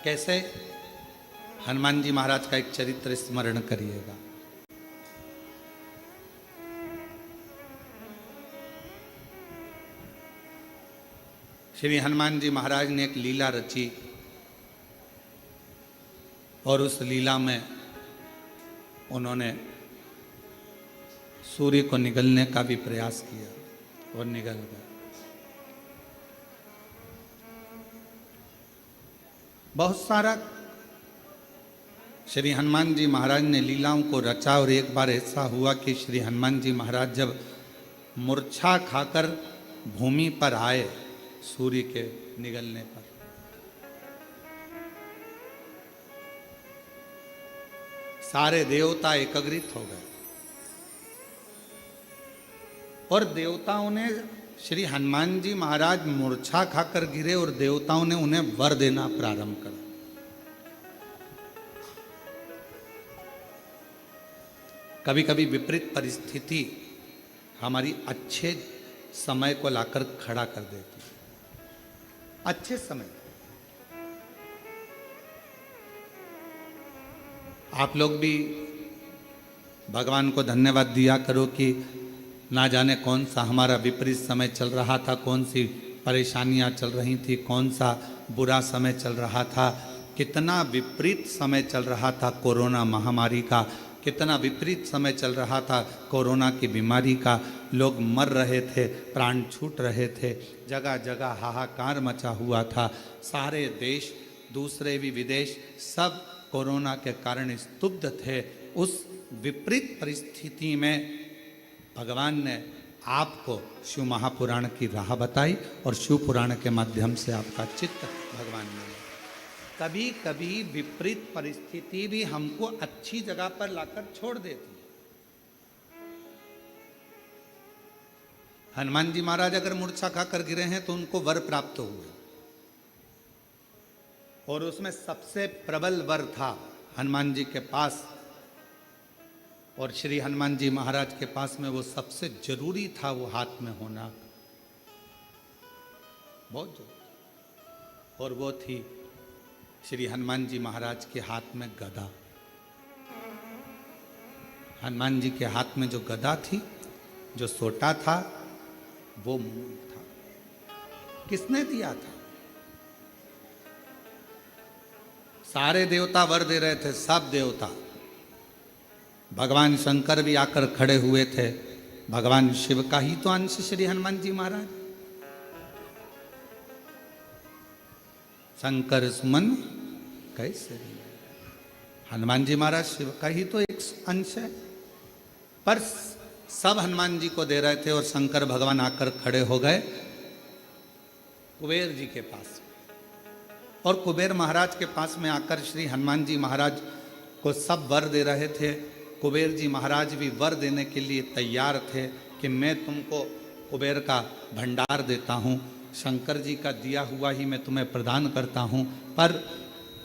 कैसे? हनुमान जी महाराज का एक चरित्र स्मरण करिएगा। श्री हनुमान जी महाराज ने एक लीला रची और उस लीला में उन्होंने सूर्य को निगलने का भी प्रयास किया और निगल गया। बहुत सारा श्री हनुमान जी महाराज ने लीलाओं को रचा और एक बार ऐसा हुआ कि श्री हनुमान जी महाराज जब मूर्छा खाकर भूमि पर आए सूर्य के निगलने पर, सारे देवता एकत्रित हो गए और देवताओं ने श्री हनुमान जी महाराज मूर्छा खाकर गिरे और देवताओं ने उन्हें वर देना प्रारंभ करा। कभी कभी विपरीत परिस्थिति हमारी अच्छे समय को लाकर खड़ा कर देती है। अच्छे समय आप लोग भी भगवान को धन्यवाद दिया करो कि ना जाने कौन सा हमारा विपरीत समय चल रहा था, कौन सी परेशानियां चल रही थी, कौन सा बुरा समय चल रहा था, कितना विपरीत समय चल रहा था कोरोना महामारी का, कितना विपरीत समय चल रहा था कोरोना की बीमारी का। लोग मर रहे थे, प्राण छूट रहे थे, जगह जगह हाहाकार मचा हुआ था। सारे देश, दूसरे भी विदेश, सब कोरोना के कारण स्तब्ध थे। उस विपरीत परिस्थिति में भगवान ने आपको शिव महापुराण की राह बताई और शिव पुराण के माध्यम से आपका चित्त भगवान ने। कभी कभी विपरीत परिस्थिति भी हमको अच्छी जगह पर लाकर छोड़ देती है। हनुमान जी महाराज अगर मूर्छा खाकर गिरे हैं तो उनको वर प्राप्त हुए और उसमें सबसे प्रबल वर था हनुमान जी के पास, और श्री हनुमान जी महाराज के पास में वो सबसे जरूरी था, वो हाथ में होना बहुत जरूरी। और वो थी श्री हनुमान जी महाराज के हाथ में गदा। हनुमान जी के हाथ में जो गदा थी, जो सोटा था, वो मूल था। किसने दिया था? सारे देवता वर दे रहे थे, सब देवता। भगवान शंकर भी आकर खड़े हुए थे। भगवान शिव का ही तो अंश श्री हनुमान जी महाराज। शंकर सुमन कैसे? हनुमान जी महाराज शिव का ही तो एक अंश है, पर सब हनुमान जी को दे रहे थे और शंकर भगवान आकर खड़े हो गए कुबेर जी के पास। और कुबेर महाराज के पास में आकर श्री हनुमान जी महाराज को सब वर दे रहे थे। कुबेर जी महाराज भी वर देने के लिए तैयार थे कि मैं तुमको कुबेर का भंडार देता हूँ, शंकर जी का दिया हुआ ही मैं तुम्हें प्रदान करता हूँ। पर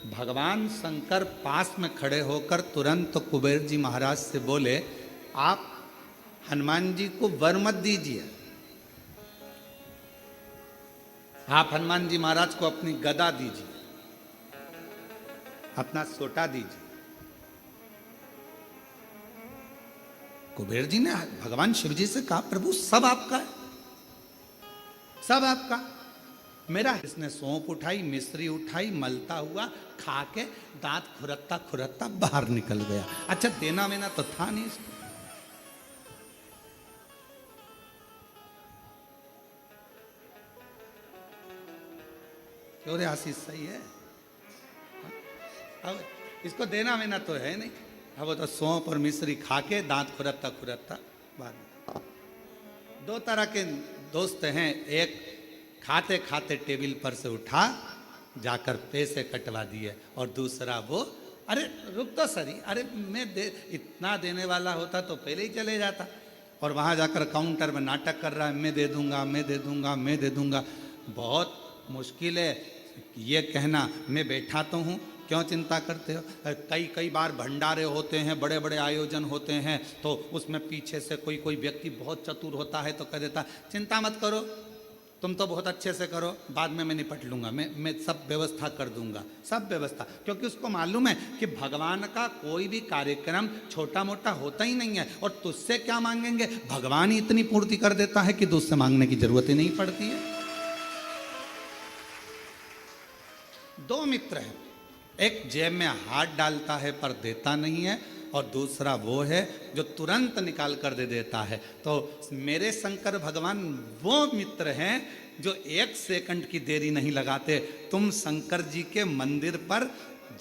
भगवान शंकर पास में खड़े होकर तुरंत कुबेर जी महाराज से बोले, आप हनुमान जी को वर मत दीजिए, आप हनुमान जी महाराज को अपनी गदा दीजिए, अपना सोटा दीजिए। कुबेर जी ने भगवान शिव जी से कहा, प्रभु सब आपका है, सब आपका। मेरा इसने सौंप उठाई, मिश्री उठाई, मलता हुआ खा के दांत खुरकता खुरकता बाहर निकल गया। अच्छा, देना वेना तो था नहीं इसको। क्यों रे आशीष, सही है? अब इसको देना वेना तो है नहीं। अब वो तो सौंप और मिश्री खा के दांत खुरकता खुरकता बाद। दो तरह के दोस्त हैं, एक खाते खाते टेबल पर से उठा जाकर पैसे कटवा दिए, और दूसरा वो, अरे रुक तो सरी, अरे मैं इतना देने वाला होता तो पहले ही चले जाता, और वहाँ जाकर काउंटर में नाटक कर रहा है, मैं दे दूंगा, मैं दे दूंगा, मैं दे दूंगा। बहुत मुश्किल है ये कहना, मैं बैठा तो हूँ, क्यों चिंता करते हो? कई बार भंडारे होते हैं, बड़े बड़े आयोजन होते हैं, तो उसमें पीछे से कोई व्यक्ति बहुत चतुर होता है तो कह देता, चिंता मत करो, तुम तो बहुत अच्छे से करो, बाद में मैं निपट लूंगा, मैं सब व्यवस्था कर दूंगा, सब व्यवस्था। क्योंकि उसको मालूम है कि भगवान का कोई भी कार्यक्रम छोटा मोटा होता ही नहीं है, और तुझसे क्या मांगेंगे, भगवान ही इतनी पूर्ति कर देता है कि तुझसे मांगने की जरूरत ही नहीं पड़ती है। दो मित्र हैं, एक जेब में हाथ डालता है पर देता नहीं है, और दूसरा वो है जो तुरंत निकाल कर दे देता है। तो मेरे शंकर भगवान वो मित्र हैं जो एक सेकंड की देरी नहीं लगाते। तुम शंकर जी के मंदिर पर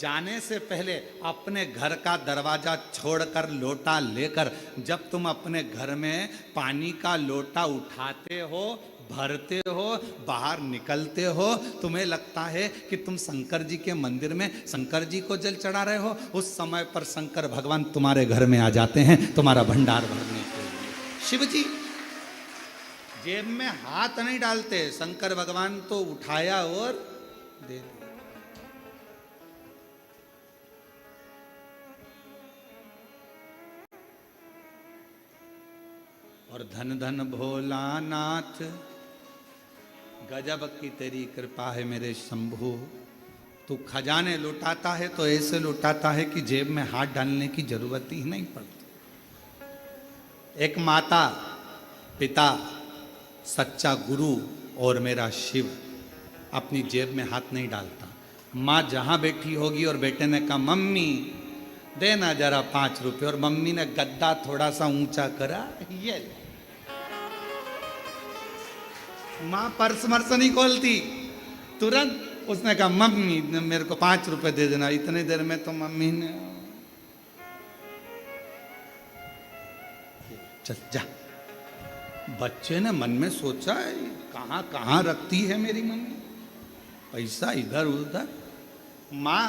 जाने से पहले अपने घर का दरवाजा छोड़कर लोटा लेकर, जब तुम अपने घर में पानी का लोटा उठाते हो, भरते हो, बाहर निकलते हो, तुम्हें लगता है कि तुम शंकर जी के मंदिर में शंकर जी को जल चढ़ा रहे हो, उस समय पर शंकर भगवान तुम्हारे घर में आ जाते हैं तुम्हारा भंडार भरने के लिए। शिव जी जेब में हाथ नहीं डालते, शंकर भगवान तो उठाया और दे दिया। और धन धन भोलानाथ, गजब की तेरी कृपा है मेरे शंभू। तू खजाने लुटाता है तो ऐसे लुटाता है कि जेब में हाथ डालने की जरूरत ही नहीं पड़ती। एक माता, पिता, सच्चा गुरु और मेरा शिव अपनी जेब में हाथ नहीं डालता। माँ जहां बैठी होगी और बेटे ने कहा मम्मी देना जरा 5 रुपए, और मम्मी ने गद्दा थोड़ा सा ऊंचा करा, ये माँ पर्स मर्स नहीं खोलती, तुरंत उसने कहा मम्मी मेरे को 5 रुपए दे देना। इतनी देर में तो मम्मी ने चल जा। बच्चे ने मन में सोचा कहाँ कहाँ रखती है मेरी मम्मी पैसा, इधर उधर। माँ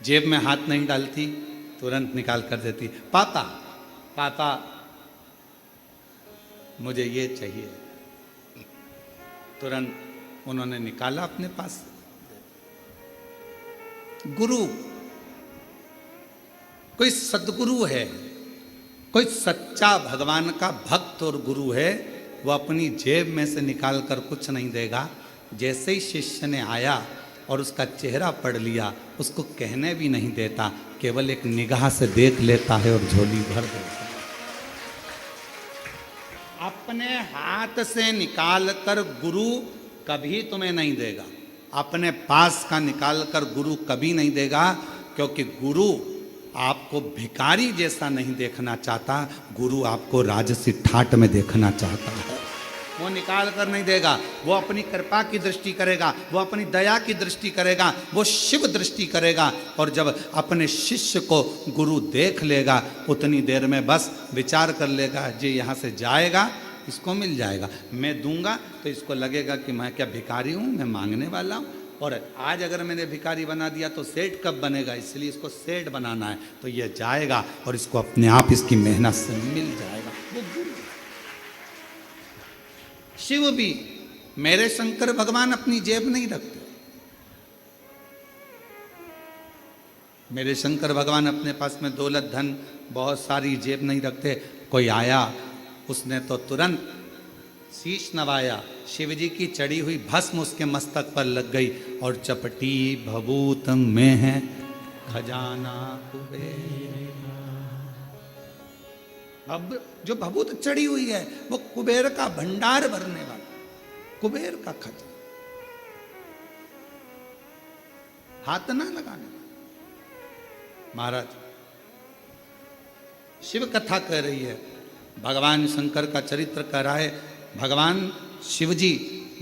जेब में हाथ नहीं डालती, तुरंत निकाल कर देती। पापा पापा मुझे ये चाहिए, तुरंत उन्होंने निकाला अपने पास। गुरु, कोई सदगुरु है, कोई सच्चा भगवान का भक्त और गुरु है, वो अपनी जेब में से निकाल कर कुछ नहीं देगा। जैसे ही शिष्य ने आया और उसका चेहरा पढ़ लिया, उसको कहने भी नहीं देता, केवल एक निगाह से देख लेता है और झोली भर देता है। अपने हाथ से निकाल कर गुरु कभी तुम्हें नहीं देगा, अपने पास का निकाल कर गुरु कभी नहीं देगा, क्योंकि गुरु आपको भिखारी जैसा नहीं देखना चाहता, गुरु आपको राजसी ठाट में देखना चाहता है। वो निकाल कर नहीं देगा, वो अपनी कृपा की दृष्टि करेगा, वो अपनी दया की दृष्टि करेगा, वो शिव दृष्टि करेगा। और जब अपने शिष्य को गुरु देख लेगा, उतनी देर में बस विचार कर लेगा, जी यहाँ से जाएगा इसको मिल जाएगा, मैं दूंगा तो इसको लगेगा कि मैं क्या भिखारी हूँ, मैं मांगने वाला हूँ। और आज अगर मैंने भिखारी बना दिया तो सेठ कब बनेगा, इसलिए इसको सेठ बनाना है, तो ये जाएगा और इसको अपने आप इसकी मेहनत से मिल जाएगा। वो गुरु। शिव भी, मेरे शंकर भगवान अपनी जेब नहीं रखते। मेरे शंकर भगवान अपने पास में दौलत धन बहुत सारी जेब नहीं रखते। कोई आया, उसने तो तुरंत शीश नवाया, शिव जी की चढ़ी हुई भस्म उसके मस्तक पर लग गई, और चपटी भभूत में है खजाना कुबेर। अब जो भभूत चढ़ी हुई है वो कुबेर का भंडार भरने वाला, कुबेर का खजाना, हाथ ना लगाने वाला। महाराज शिव कथा कह रही है, भगवान शंकर का चरित्र कह रहा है। भगवान शिव जी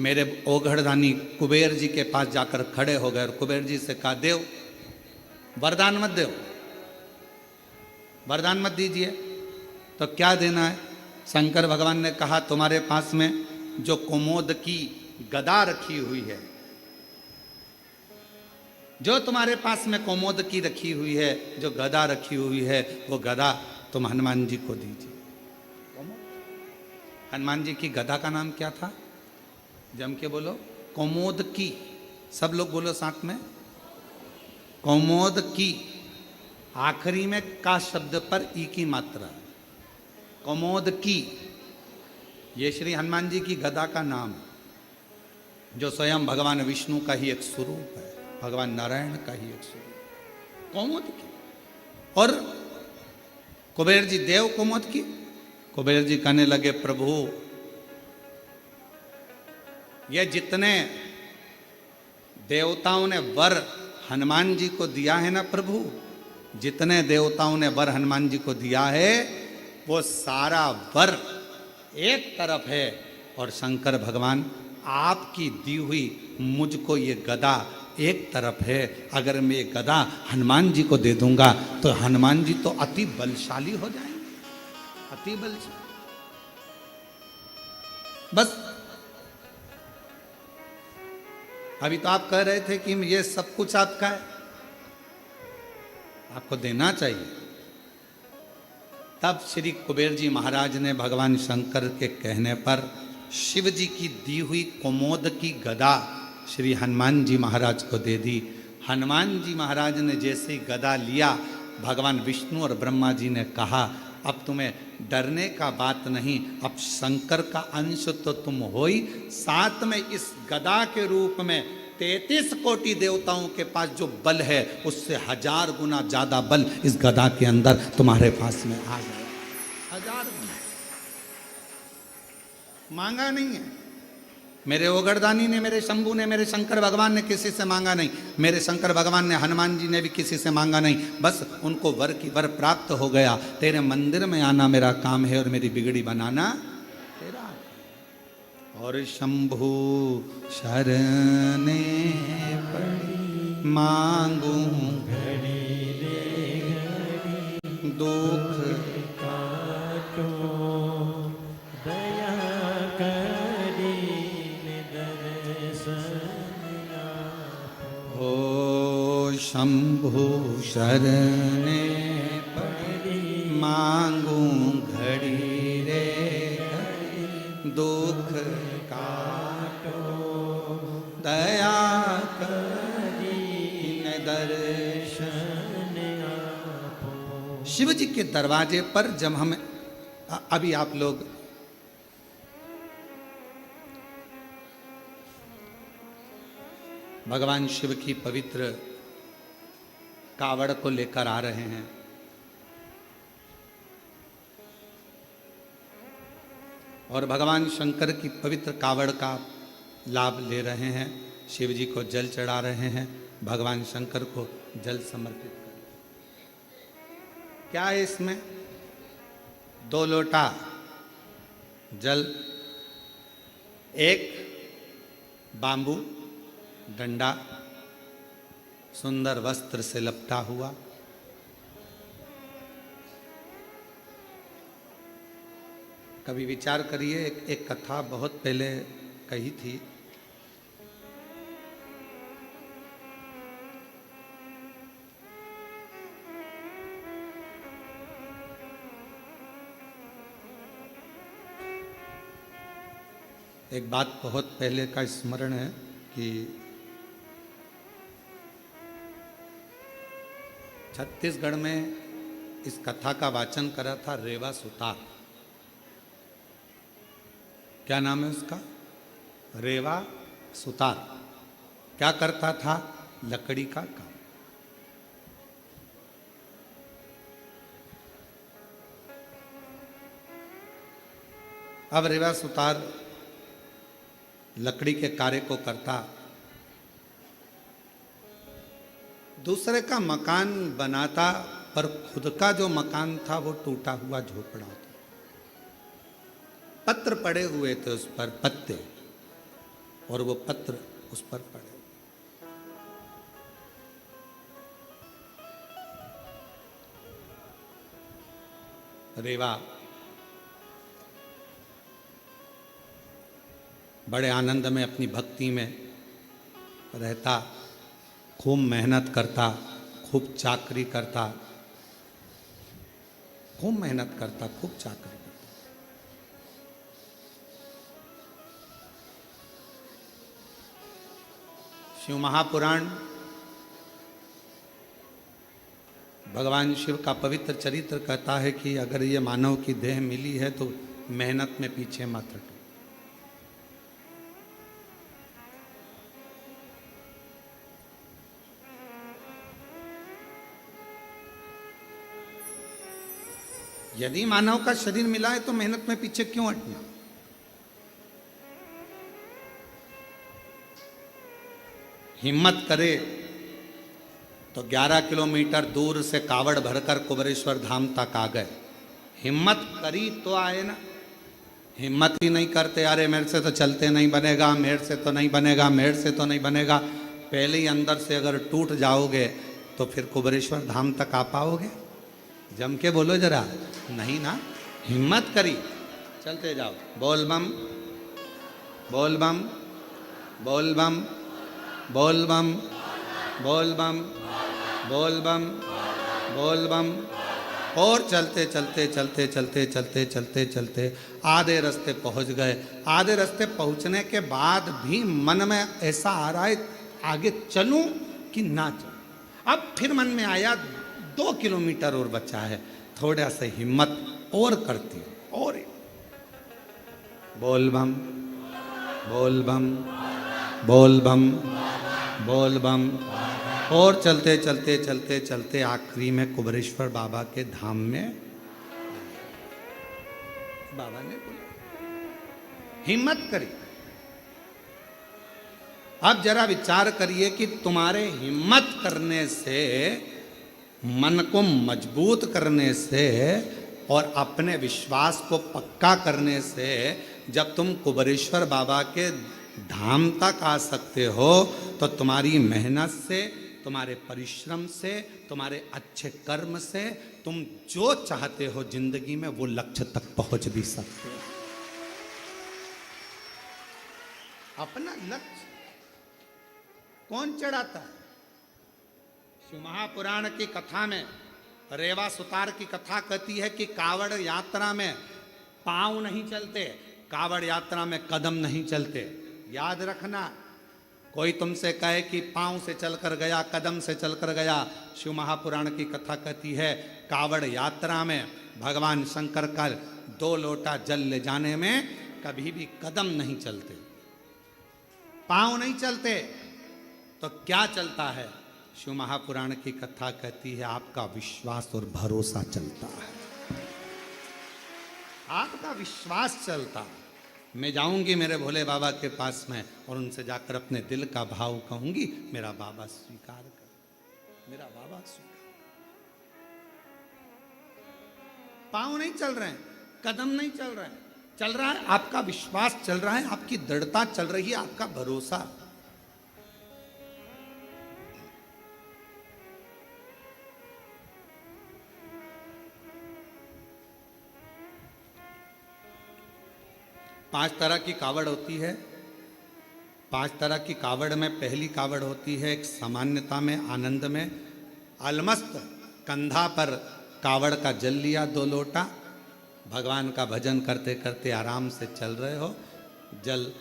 मेरे ओघड़दानी कुबेर जी के पास जाकर खड़े हो गए और कुबेर जी से कहा, देव वरदान मत दो, वरदान मत दीजिए। तो क्या देना है? शंकर भगवान ने कहा, तुम्हारे पास में जो कुमोद की गदा रखी हुई है, जो तुम्हारे पास में कुमोद की रखी हुई है, जो गदा रखी हुई है, वो गदा तुम हनुमान जी को दीजिए। हनुमान जी की गदा का नाम क्या था? जम के बोलो, कौमोद की। सब लोग बोलो साथ में, कौमोद की। आखिरी में का शब्द पर ई की मात्रा, कौमोद की। ये श्री हनुमान जी की गदा का नाम है। जो स्वयं भगवान विष्णु का ही एक स्वरूप है, भगवान नारायण का ही एक स्वरूप, कौमुदकी। और कुबेर जी देव कौमुदकी। कुबेर जी कहने लगे, प्रभु ये जितने देवताओं ने वर हनुमान जी को दिया है ना प्रभु, जितने देवताओं ने वर हनुमान जी को दिया है वो सारा वर एक तरफ है, और शंकर भगवान आपकी दी हुई मुझको ये गदा एक तरफ है। अगर मैं ये गदा हनुमान जी को दे दूंगा तो हनुमान जी तो अति बलशाली हो जाएंगे, अति बलशाली। बस अभी तो आप कह रहे थे कि ये सब कुछ आपका है, आपको देना चाहिए। तब श्री कुबेर जी महाराज ने भगवान शंकर के कहने पर शिव जी की दी हुई कुमोद की गदा श्री हनुमान जी महाराज को दे दी। हनुमान जी महाराज ने जैसे ही गदा लिया, भगवान विष्णु और ब्रह्मा जी ने कहा, अब तुम्हें डरने का बात नहीं, अब शंकर का अंश तो तुम हो ही, साथ में इस गदा के रूप में 33 कोटि देवताओं के पास जो बल है उससे 1000 गुना ज्यादा बल इस गदा के अंदर तुम्हारे पास में आ गया। 1000 गुना मांगा नहीं है। मेरे ओगरदानी ने, मेरे शंभू ने, मेरे शंकर भगवान ने किसी से मांगा नहीं। मेरे शंकर भगवान ने, हनुमान जी ने भी किसी से मांगा नहीं। बस उनको वर की वर प्राप्त हो गया। तेरे मंदिर में आना मेरा काम है और मेरी बिगड़ी बनाना तेरा। और शंभू शरणे पड़ी मांगू दुख काटो दया करी दर्शन हो। शंभू शरणे पड़ी मांगू घड़ी रे घड़ी, दुख काटो दया करी दर्शन। शिव जी के दरवाजे पर जब हम अभी आप लोग भगवान शिव की पवित्र कावड़ को लेकर आ रहे हैं, और भगवान शंकर की पवित्र कावड़ का लाभ ले रहे हैं। शिव जी को जल चढ़ा रहे हैं, भगवान शंकर को जल समर्पित कर। क्या है इसमें? 2 लोटा जल, एक बांबू डंडा सुंदर वस्त्र से लपटा हुआ, कभी विचार करिए। एक कथा बहुत पहले कही थी। एक बात बहुत पहले का स्मरण है कि छत्तीसगढ़ में इस कथा का वाचन करा था रेवा सुतार। क्या नाम है उसका? रेवा सुतार। क्या करता था? लकड़ी का काम। अब रेवा सुतार लकड़ी के कार्य को करता, दूसरे का मकान बनाता, पर खुद का जो मकान था वो टूटा हुआ झोपड़ा था। पत्र पड़े हुए थे उस पर, पत्ते, और वो पत्र उस पर पड़े। रेवा बड़े आनंद में अपनी भक्ति में रहता, खूब मेहनत करता, खूब चाकरी करता, खूब मेहनत करता, खूब चाकरी करता। शिव महापुराण भगवान शिव का पवित्र चरित्र कहता है कि अगर ये मानव की देह मिली है तो मेहनत में पीछे मत हटो। यदि मानव का शरीर मिला है तो मेहनत में पीछे क्यों हटना। हिम्मत करे तो 11 किलोमीटर दूर से कावड़ भरकर कुबेरेश्वर धाम तक आ गए। हिम्मत करी तो आए ना। हिम्मत ही नहीं करते, अरे मेरे से तो चलते नहीं बनेगा, मेरे से तो नहीं बनेगा, मेरे से तो नहीं बनेगा। पहले ही अंदर से अगर टूट जाओगे तो फिर कुबेरेश्वर धाम तक आ पाओगे? जम के बोलो जरा, नहीं ना। हिम्मत करी, चलते जाओ। बोल बम, बोल बम, बोल बम, बोल बम, बोल बम, बोल बम, बोल बम। और चलते चलते चलते चलते चलते चलते चलते आधे रास्ते पहुंच गए। आधे रास्ते पहुंचने के बाद भी मन में ऐसा आ रहा है आगे चलूं कि ना चलूं। अब फिर मन में आया 2 किलोमीटर और बचा है, थोड़ा सा हिम्मत और करती हूं। और बोल बम, बोल बम, बोल बम, बोल बम। और चलते चलते चलते चलते आखिरी में कुबेरेश्वर बाबा के धाम में बाबा ने बोला हिम्मत करी। अब जरा विचार करिए कि तुम्हारे हिम्मत करने से, मन को मजबूत करने से और अपने विश्वास को पक्का करने से जब तुम कुबेरेश्वर बाबा के धाम तक आ सकते हो तो तुम्हारी मेहनत से, तुम्हारे परिश्रम से, तुम्हारे अच्छे कर्म से तुम जो चाहते हो जिंदगी में वो लक्ष्य तक पहुंच भी सकते हो। अपना लक्ष्य कौन चढ़ाता है? शिव महापुराण की कथा में रेवा सुतार की कथा कहती है कि कावड़ यात्रा में पांव नहीं चलते, कावड़ यात्रा में कदम नहीं चलते। याद रखना, कोई तुमसे कहे कि पांव से चलकर गया, कदम से चलकर गया, शिव महापुराण की कथा कहती है कावड़ यात्रा में भगवान शंकर का 2 लोटा जल ले जाने में कभी भी कदम नहीं चलते, पांव नहीं चलते। तो क्या चलता है? शिव महापुराण की कथा कहती है आपका विश्वास और भरोसा चलता है, आपका विश्वास चलता है। मैं जाऊंगी मेरे भोले बाबा के पास में और उनसे जाकर अपने दिल का भाव कहूंगी, मेरा बाबा स्वीकार कर, मेरा बाबा स्वीकार। पांव नहीं चल रहे हैं, कदम नहीं चल रहे हैं, चल रहा है आपका विश्वास, चल रहा है आपकी दृढ़ता, चल रही है आपका भरोसा। पांच तरह की कावड़ होती है। 5 तरह की कावड़ में पहली कावड़ होती है एक सामान्यता में, आनंद में, अलमस्त कंधा पर कावड़ का जल लिया 2 लोटा, भगवान का भजन करते करते आराम से चल रहे हो, जल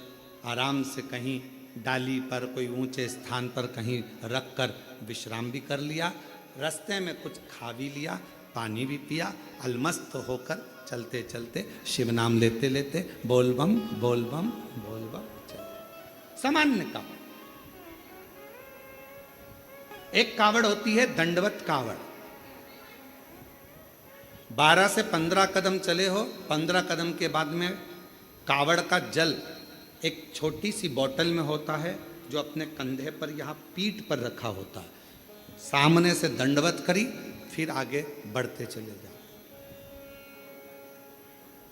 आराम से कहीं डाली पर, कोई ऊंचे स्थान पर कहीं रख कर विश्राम भी कर लिया, रास्ते में कुछ खा भी लिया, पानी भी पिया, अलमस्त होकर चलते चलते शिव नाम लेते लेते बोल बम, बोल बम, बोल बम चल। सामान्य कावड़। एक कावड़ होती है दंडवत कावड़। 12 से 15 कदम चले हो, 15 कदम के बाद में कावड़ का जल एक छोटी सी बोतल में होता है जो अपने कंधे पर यहाँ पीठ पर रखा होता है। सामने से दंडवत करी, फिर आगे बढ़ते चले जाओ।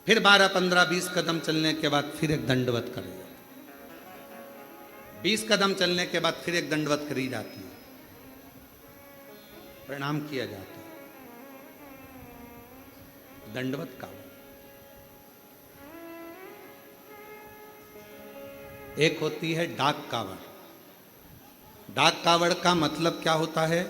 फिर 12, 15, 20 कदम चलने के बाद फिर एक दंडवत करेगा। 20 कदम चलने के बाद फिर एक दंडवत करी जाती है, प्रणाम किया जाता है। दंडवत कावड़। एक होती है डाक कावड़। डाक कावड़ का मतलब क्या होता है?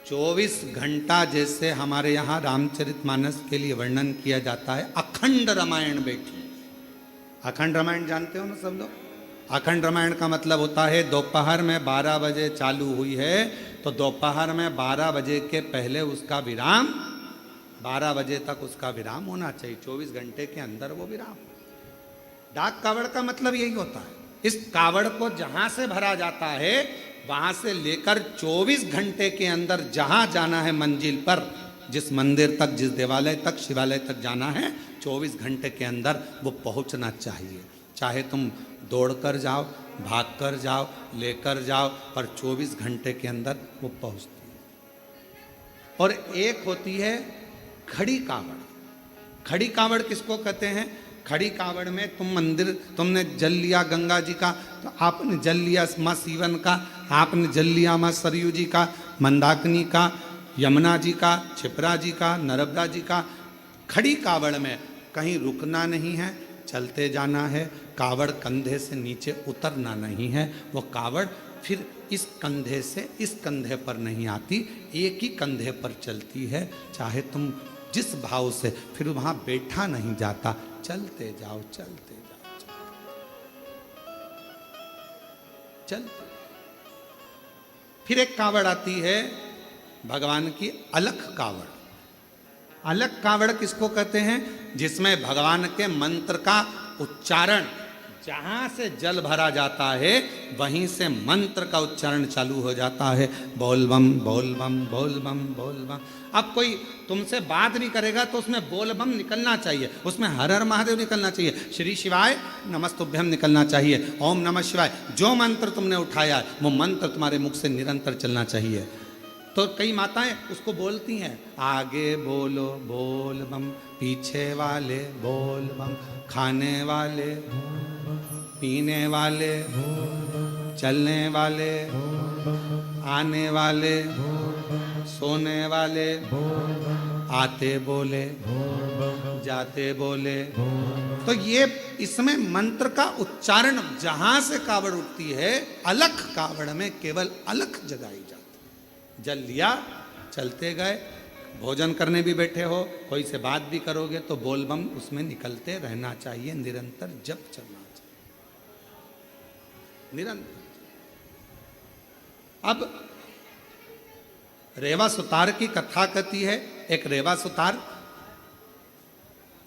24 घंटा जैसे हमारे यहाँ रामचरितमानस के लिए वर्णन किया जाता है, अखंड रामायण बैठी। अखंड रामायण जानते हो ना सब लोग? अखंड रामायण का मतलब होता है दोपहर में 12 बजे चालू हुई है तो दोपहर में 12 बजे के पहले उसका विराम, 12 बजे तक उसका विराम होना चाहिए, 24 घंटे के अंदर वो विराम। डाक कावड़ का मतलब यही होता है। इस कावड़ को जहां से भरा जाता है वहां से लेकर 24 घंटे के अंदर जहां जाना है मंजिल पर, जिस मंदिर तक, जिस देवालय तक, शिवालय तक जाना है, 24 घंटे के अंदर वो पहुंचना चाहिए। चाहे तुम दौड़ कर जाओ, भाग कर जाओ, लेकर जाओ, पर 24 घंटे के अंदर वो पहुंचती है। और एक होती है खड़ी कावड़। खड़ी कावड़ किसको कहते हैं? खड़ी कावड़ में तुम मंदिर, तुमने जल लिया गंगा जी का, तो आपने जल लिया माँ सीवन का, आपने जल लिया माँ सरयू जी का, मंदाकिनी का, यमुना जी का, क्षिप्रा जी का, नर्मदा जी का। खड़ी कावड़ में कहीं रुकना नहीं है, चलते जाना है। कावड़ कंधे से नीचे उतरना नहीं है। वो कावड़ फिर इस कंधे से इस कंधे पर नहीं आती, एक ही कंधे पर चलती है। चाहे तुम जिस भाव से, फिर वहां बैठा नहीं जाता, चलते जाओ, चलते जाओ, चलते। फिर एक कावड़ आती है भगवान की अलख कावड़। अलख कावड़ किसको कहते हैं? जिसमें भगवान के मंत्र का उच्चारण, जहां से जल भरा जाता है वहीं से मंत्र का उच्चारण चालू हो जाता है। बोल बम, बोल बम, बोल बम, बोल बम। अब कोई तुमसे बात नहीं करेगा तो उसमें बोल बम निकलना चाहिए, उसमें हर हर महादेव निकलना चाहिए, श्री शिवाय नमस्तुभ्यम निकलना चाहिए, ओम नमः शिवाय। जो मंत्र तुमने उठाया वो मंत्र तुम्हारे मुख से निरंतर चलना चाहिए। तो कई माताएं उसको बोलती हैं, आगे बोलो बोल बम, पीछे वाले बोल बम, खाने वाले, पीने वाले, चलने वाले, आने वाले, सोने वाले, आते बोले, जाते बोले। तो ये इसमें मंत्र का उच्चारण जहां से कावड़ उठती है, अलख कावड़ में केवल अलख जगाई जाती। जल लिया, चलते गए, भोजन करने भी बैठे हो, कोई से बात भी करोगे तो बोल बम उसमें निकलते रहना चाहिए, निरंतर जप चलना चाहिए, निरंतर। अब रेवा सुतार की कथा कहती है। एक रेवा सुतार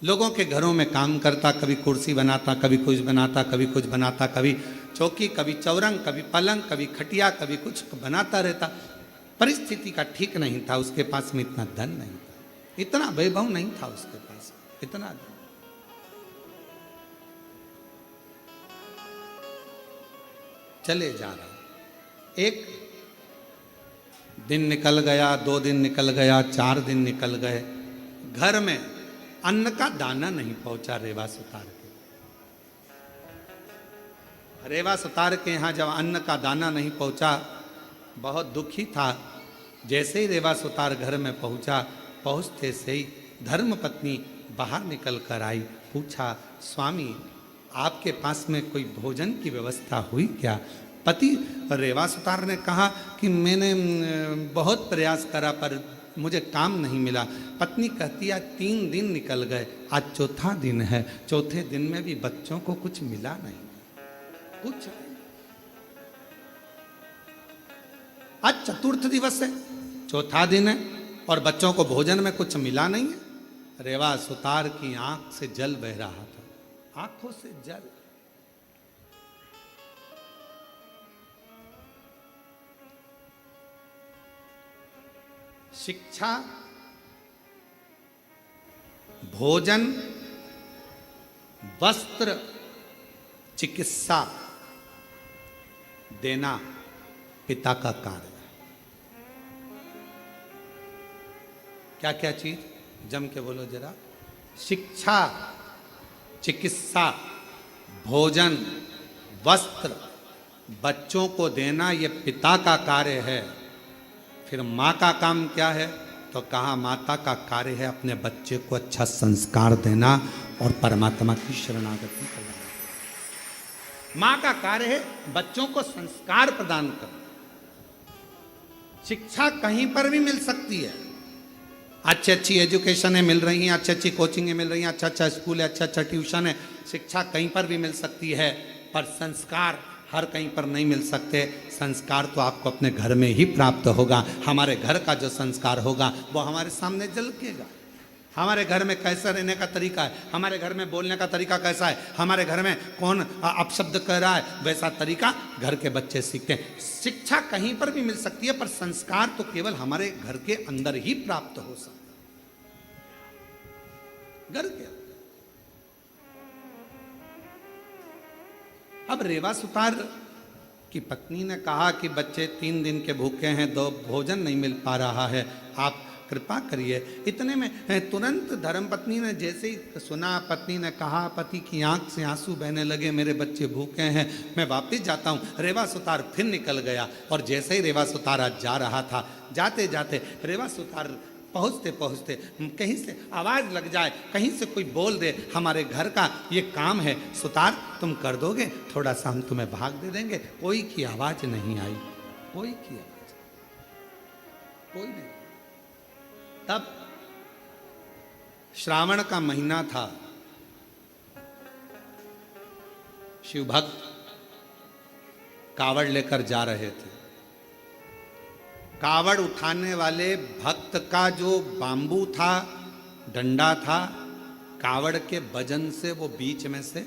लोगों के घरों में काम करता, कभी कुर्सी बनाता, कभी कुछ बनाता, कभी कुछ बनाता, कभी चौकी, कभी चौरंग, कभी पलंग, कभी खटिया, कभी कुछ बनाता रहता। परिस्थिति का ठीक नहीं था, उसके पास में इतना धन नहीं था, इतना वैभव नहीं था उसके पास, इतना धन। चले जा रहा, एक दिन निकल गया, 2 दिन निकल गया, 4 दिन निकल गए, घर में अन्न का दाना नहीं पहुंचा रेवा सुतार के। रेवा सुतार के यहां जब अन्न का दाना नहीं पहुंचा, बहुत दुखी था। जैसे ही रेवा सुतार घर में पहुंचा, पहुंचते से ही धर्मपत्नी बाहर निकल कर आई, पूछा, स्वामी आपके पास में कोई भोजन की व्यवस्था हुई क्या? पति रेवा सुतार ने कहा कि मैंने बहुत प्रयास करा पर मुझे काम नहीं मिला। पत्नी कहती है 3 दिन निकल गए, आज चौथा दिन है, चौथे दिन में भी बच्चों को कुछ मिला नहीं, कुछ नहीं। आज चतुर्थ दिवस है, चौथा दिन है और बच्चों को भोजन में कुछ मिला नहीं है। रेवा सुतार की आंख से जल बह रहा था, आंखों से जल। शिक्षा, भोजन, वस्त्र, चिकित्सा देना पिता का कार्य है। क्या क्या चीज? जम के बोलो जरा। शिक्षा, चिकित्सा, भोजन, वस्त्र, बच्चों को देना ये पिता का कार्य है। फिर माँ का काम क्या है? तो कहा माता का कार्य है अपने बच्चे को अच्छा संस्कार देना और परमात्मा की शरणागति करना। माँ का कार्य है बच्चों को संस्कार प्रदान करना। शिक्षा कहीं पर भी मिल सकती है, अच्छी अच्छी एजुकेशन है मिल रही हैं, अच्छी अच्छी कोचिंग मिल रही हैं, अच्छा अच्छा स्कूल है, अच्छा अच्छा ट्यूशन है, शिक्षा कहीं पर भी मिल सकती है, पर संस्कार हर कहीं पर नहीं मिल सकते। संस्कार तो आपको अपने घर में ही प्राप्त होगा। हमारे घर का जो संस्कार होगा वो हमारे सामने झलकेगा। हमारे घर में कैसा रहने का तरीका है, हमारे घर में बोलने का तरीका कैसा है, हमारे घर में कौन अपशब्द कह रहा है, वैसा तरीका घर के बच्चे सीखते हैं। शिक्षा कहीं पर भी मिल सकती है, पर संस्कार तो केवल हमारे घर के अंदर ही प्राप्त हो सकता है। घर के। अब रेवा सुतार की पत्नी ने कहा कि बच्चे 3 दिन के भूखे हैं, 2 भोजन नहीं मिल पा रहा है, आप कृपा करिए। इतने में तुरंत धर्मपत्नी ने जैसे ही सुना, पत्नी ने कहा, पति की आंख से आंसू बहने लगे, मेरे बच्चे भूखे हैं, मैं वापस जाता हूँ। रेवा सुतार फिर निकल गया और जैसे ही रेवा सुतार आज जा रहा था, जाते जाते रेवा सुतार पहुँचते पहुँचते कहीं से आवाज़ लग जाए, कहीं से कोई बोल दे, हमारे घर का ये काम है सुतार, तुम कर दोगे, थोड़ा सा हम तुम्हें भाग दे देंगे। कोई की आवाज़ नहीं आई, कोई की आवाज़, कोई नहीं। तब श्रावण का महीना था, शिव भक्त कावड़ लेकर जा रहे थे। कावड़ उठाने वाले भक्त का जो बांबू था, डंडा था, कावड़ के वजन से वो बीच में से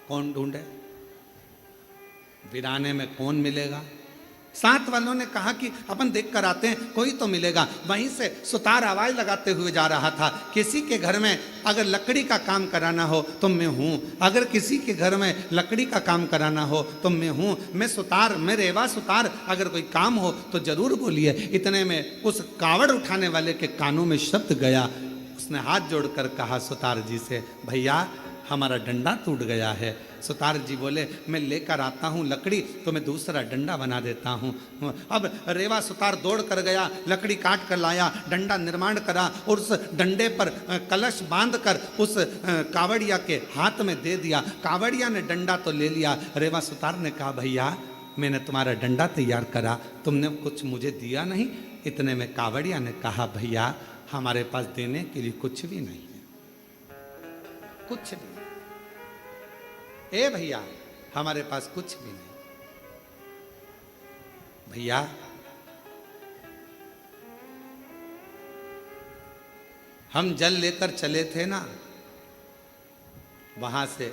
कौन ढूंढे? वीराने में कौन मिलेगा? साथ वालों ने कहा कि अपन देख कर आते हैं, कोई तो मिलेगा। वहीं से सुतार आवाज लगाते हुए जा रहा था, किसी के घर में अगर लकड़ी का काम कराना हो तो मैं हूँ, अगर किसी के घर में लकड़ी का काम कराना हो तो मैं हूँ, मैं सुतार, मैं रेवा सुतार, अगर कोई काम हो तो जरूर बोलिए। इतने में उस कावड़ उठाने वाले के कानों में शब्द गया, उसने हाथ जोड़कर कहा सुतार जी से, भैया हमारा डंडा टूट गया है। सुतार जी बोले, मैं लेकर आता हूँ लकड़ी तो मैं दूसरा डंडा बना देता हूँ। अब रेवा सुतार दौड़ कर गया, लकड़ी काट कर लाया, डंडा निर्माण करा और उस डंडे पर कलश बांध कर उस कावड़िया के हाथ में दे दिया। कावड़िया ने डंडा तो ले लिया, रेवा सुतार ने कहा, भैया मैंने तुम्हारा डंडा तैयार करा, तुमने कुछ मुझे दिया नहीं। इतने में कावड़िया ने कहा, भैया हमारे पास देने के लिए कुछ भी नहीं है, कुछ भी। ए भैया हमारे पास कुछ भी नहीं। भैया हम जल लेकर चले थे ना, वहां से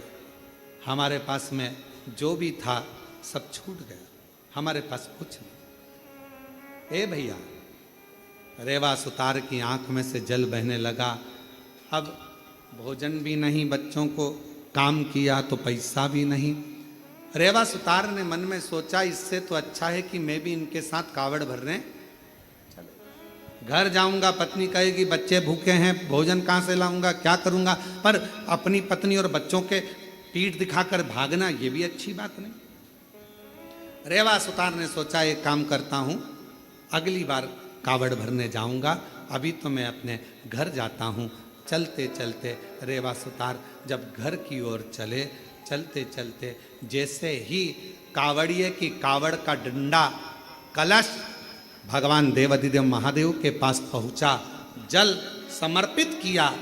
हमारे पास में जो भी था सब छूट गया, हमारे पास कुछ नहीं। ए भैया, रेवा सुतार की आंख में से जल बहने लगा। अब भोजन भी नहीं, बच्चों को काम किया तो पैसा भी नहीं। रेवा सुतार ने मन में सोचा, इससे तो अच्छा है कि मैं भी इनके साथ कावड़ भरने चले। घर जाऊंगा, पत्नी कहेगी बच्चे भूखे हैं, भोजन कहाँ से लाऊंगा, क्या करूंगा, पर अपनी पत्नी और बच्चों के पीठ दिखाकर भागना ये भी अच्छी बात नहीं। रेवा सुतार ने सोचा, एक काम करता हूं, अगली बार कावड़ भरने जाऊंगा, अभी तो मैं अपने घर जाता हूं। चलते चलते रेवा सुतार जब घर की ओर चले, चलते चलते जैसे ही कावड़िए की कावड़ का डंडा कलश भगवान देवाधिदेव महादेव के पास पहुंचा, जल समर्पित किया,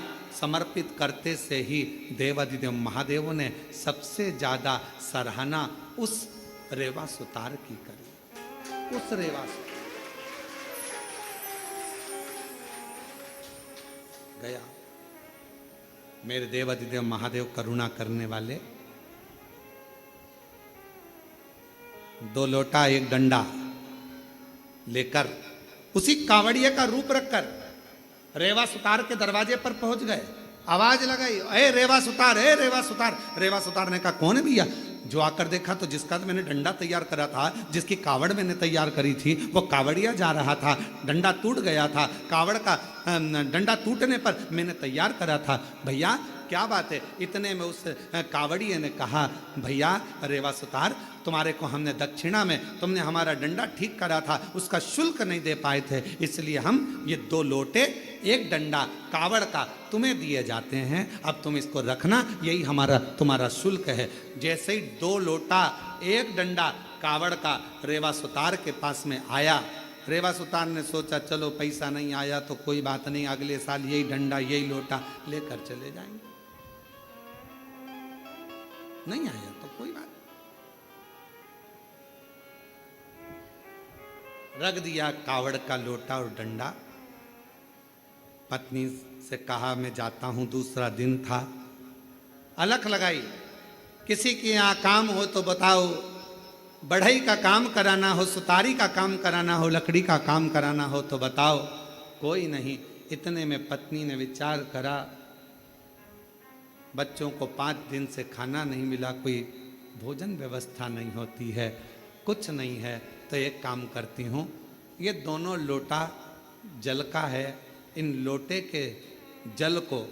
समर्पित करते से ही देवाधिदेव महादेव ने सबसे ज्यादा सराहना उस रेवा सुतार की करी। उस रेवा गया, मेरे देवाधिदेव महादेव करुणा करने वाले, 2 लोटा 1 डंडा लेकर उसी कावड़िए का रूप रखकर रेवा सुतार के दरवाजे पर पहुंच गए। आवाज लगाई, ए रेवा सुतार, ए रेवा सुतार। रेवा सुतार ने कहा, कौन है भैया? जो आकर देखा तो जिसका तो मैंने डंडा तैयार करा था, जिसकी कावड़ मैंने तैयार करी थी, वो कावड़िया जा रहा था, डंडा टूट गया था, कावड़ का डंडा टूटने पर मैंने तैयार करा था। भैया क्या बात है? इतने में उस कावड़िए ने कहा, भैया रेवा सुतार, तुम्हारे को हमने दक्षिणा में, तुमने हमारा डंडा ठीक करा था, उसका शुल्क नहीं दे पाए थे, इसलिए हम ये 2 लोटे 1 डंडा कावड़ का तुम्हें दिए जाते हैं, अब तुम इसको रखना, यही हमारा तुम्हारा शुल्क है। जैसे ही 2 लोटा 1 डंडा कावड़ का रेवा सुतार के पास में आया, रेवा सुतार ने सोचा चलो पैसा नहीं आया तो कोई बात नहीं, अगले साल यही डंडा यही लोटा लेकर चले जाएंगे, नहीं आया तो कोई बात। रख दिया कावड़ का लोटा और डंडा। पत्नी से कहा, मैं जाता हूं, दूसरा दिन था। अलख लगाई, किसी के यहां काम हो तो बताओ, बढ़ई का काम कराना हो, सुतारी का काम कराना हो, लकड़ी का काम कराना हो तो बताओ, कोई नहीं। इतने में पत्नी ने विचार करा, बच्चों को 5 दिन से खाना नहीं मिला, कोई भोजन व्यवस्था नहीं होती है, कुछ नहीं है, तो एक काम करती हूँ, ये दोनों लोटा जल का है, इन लोटे के जल को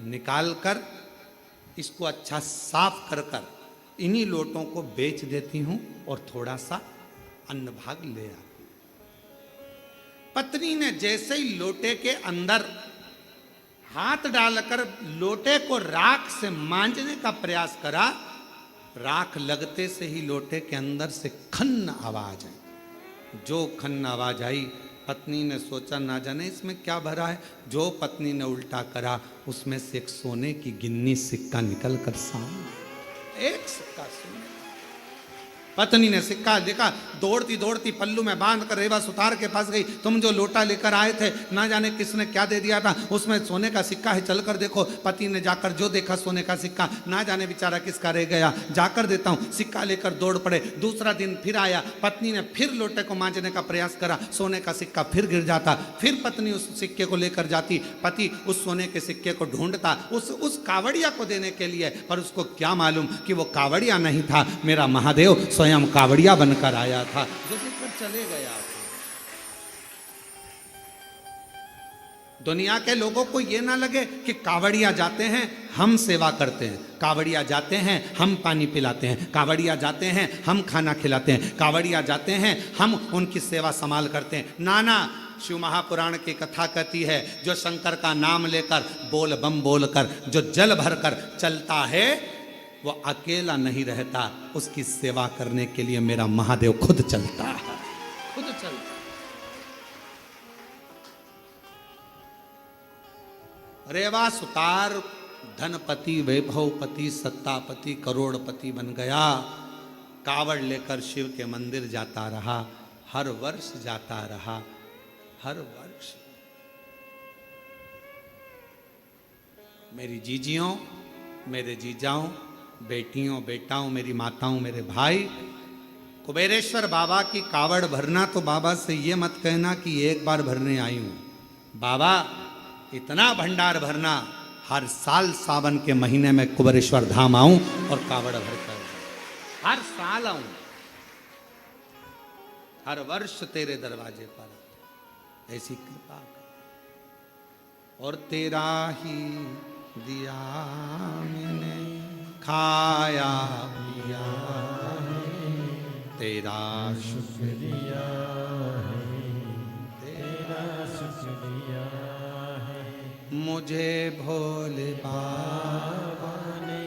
निकाल कर इसको अच्छा साफ कर कर इन्हीं लोटों को बेच देती हूं और थोड़ा सा अन्न भाग ले आती। पत्नी ने जैसे ही लोटे के अंदर हाथ डालकर लोटे को राख से मांजने का प्रयास करा, राख लगते से ही लोटे के अंदर से खन्न आवाज आई। जो खन्न आवाज आई, पत्नी ने सोचा ना जाने इसमें क्या भरा है। जो पत्नी ने उल्टा करा, उसमें से एक सोने की गिन्नी सिक्का निकल कर सामने, एक सिक्का सोने। पत्नी ने सिक्का देखा, दौड़ती दौड़ती पल्लू में बांध कर रेवा सुतार के पास गई। तुम जो लोटा लेकर आए थे, ना जाने किसने क्या दे दिया था, उसमें सोने का सिक्का है, चलकर देखो। पति ने जाकर जो देखा सोने का सिक्का, ना जाने बेचारा किसका रह गया, जाकर देता हूं। सिक्का लेकर दौड़ पड़े। दूसरा दिन फिर आया, पत्नी ने फिर लोटे को मांजने का प्रयास करा, सोने का सिक्का फिर गिर जाता। फिर पत्नी उस सिक्के को लेकर जाती, पति उस सोने के सिक्के को ढूंढता उस कावड़िया को देने के लिए, पर उसको क्या मालूम कि वो कावड़िया नहीं था, मेरा महादेव स्वयं कावड़िया बनकर आया था, जो देखकर चले गया था। दुनिया के लोगों को ये ना लगे कि कावड़िया जाते हैं हम सेवा करते हैं, कावड़िया जाते हैं हम पानी पिलाते हैं, कावड़िया जाते हैं हम खाना खिलाते हैं, कावड़िया जाते हैं हम उनकी सेवा संभाल करते हैं। नाना, शिव महापुराण की कथा कहती है, जो शंकर का नाम लेकर बोल बम बोलकर जो जल भरकर चलता है, वो अकेला नहीं रहता, उसकी सेवा करने के लिए मेरा महादेव खुद चलता है, खुद चलता। रेवा सुतार धनपति, वैभवपति, सत्तापति, करोड़पति बन गया। कावड़ लेकर शिव के मंदिर जाता रहा, हर वर्ष जाता रहा, हर वर्ष। मेरी जीजियों, मेरे जीजाओं, बेटियों, बेटाओं, मेरी माताओं, मेरे भाई, कुबेरेश्वर बाबा की कावड़ भरना तो बाबा से ये मत कहना कि एक बार भरने आई हूं। बाबा इतना भंडार भरना, हर साल सावन के महीने में कुबेरेश्वर धाम आऊं और कावड़ भरकर, हर साल आऊं, हर वर्ष तेरे दरवाजे पर, ऐसी कृपा कर। और तेरा ही दिया मैंने खाया पिया, तेरा शुक्रिया है, तेरा शुक्रिया है। मुझे भोले बाबा ने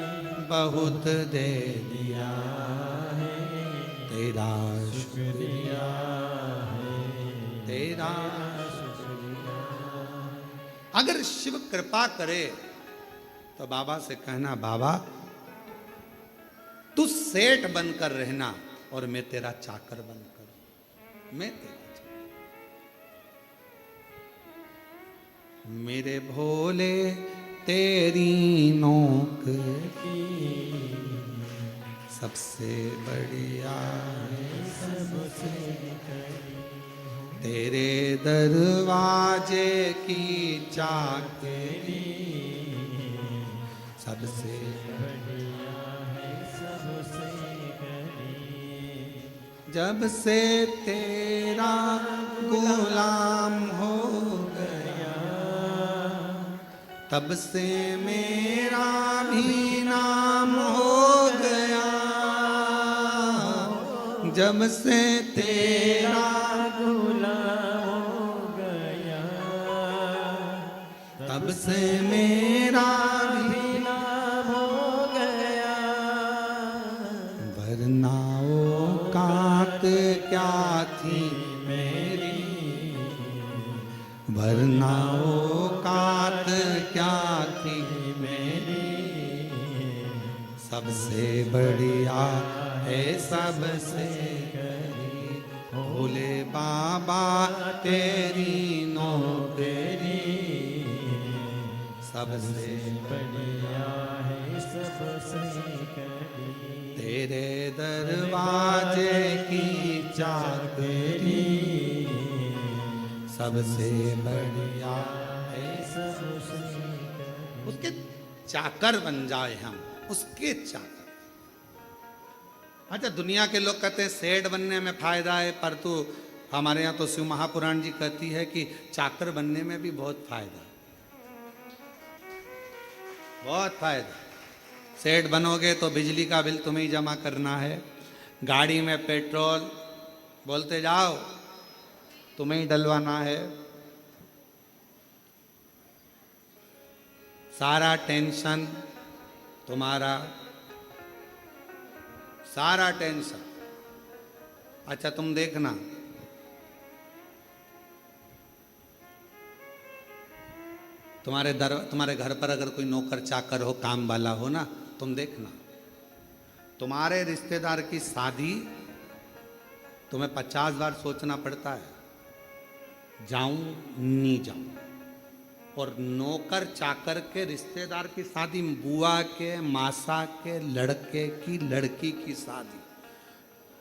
बहुत दे दिया है, तेरा शुक्रिया है, तेरा शुक्रिया। अगर शिव कृपा करे तो बाबा से कहना, बाबा तू सेठ बनकर रहना और मैं तेरा चाकर बनकर, मैं तेरा चाकर। मेरे भोले तेरी नौकरी सबसे बढ़िया है, सबसे तेरे दरवाजे की चाकरी सबसे बढ़िया है, सबसे जब से तेरा गुलाम हो गया, तब से मेरा भी नाम हो गया। जब से तेरा गुलाम हो गया, तब से मेरा भी नाम हो गया। वरना औकात क्या थी मेरी, वरना औकात क्या थी मेरी, सबसे बढ़िया है सबसे करी, भोले बाबा तेरी नौकरी सबसे बढ़िया है, सबसे कड़ी तेरे दरवाजे की चाकरी सबसे बढ़िया है। सबसे कड़ी उसके चाकर बन जाए हम, उसके चाकर। अच्छा, दुनिया के लोग कहते हैं सेठ बनने में फायदा है, पर तू हमारे यहाँ तो शिव महापुराण जी कहती है कि चाकर बनने में भी बहुत फायदा है, बहुत फायदा। सेठ बनोगे तो बिजली का बिल तुम्हें ही जमा करना है, गाड़ी में पेट्रोल बोलते जाओ तुम्हें ही डलवाना है, सारा टेंशन तुम्हारा, सारा टेंशन। अच्छा तुम देखना, तुम्हारे घर पर अगर कोई नौकर चाकर हो, काम वाला हो ना, तुम देखना तुम्हारे रिश्तेदार की शादी तुम्हें 50 बार सोचना पड़ता है, जाऊं नहीं जाऊं। और नौकर चाकर के रिश्तेदार की शादी, बुआ के, मासा के लड़के की लड़की की शादी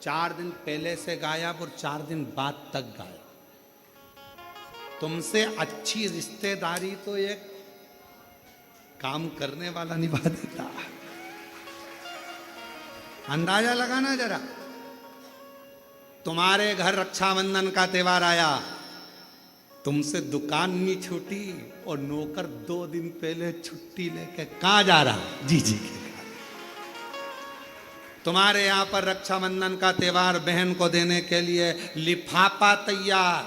4 दिन पहले से गायब और 4 दिन बाद तक गायब। तुमसे अच्छी रिश्तेदारी तो एक काम करने वाला निभा देता। अंदाजा लगाना जरा, तुम्हारे घर रक्षाबंधन का त्योहार आया, तुमसे दुकान नहीं छूटी और नौकर 2 दिन पहले छुट्टी लेके कहाँ जा रहा, जी के घर। तुम्हारे यहाँ पर रक्षाबंधन का त्योहार बहन को देने के लिए लिफाफा तैयार,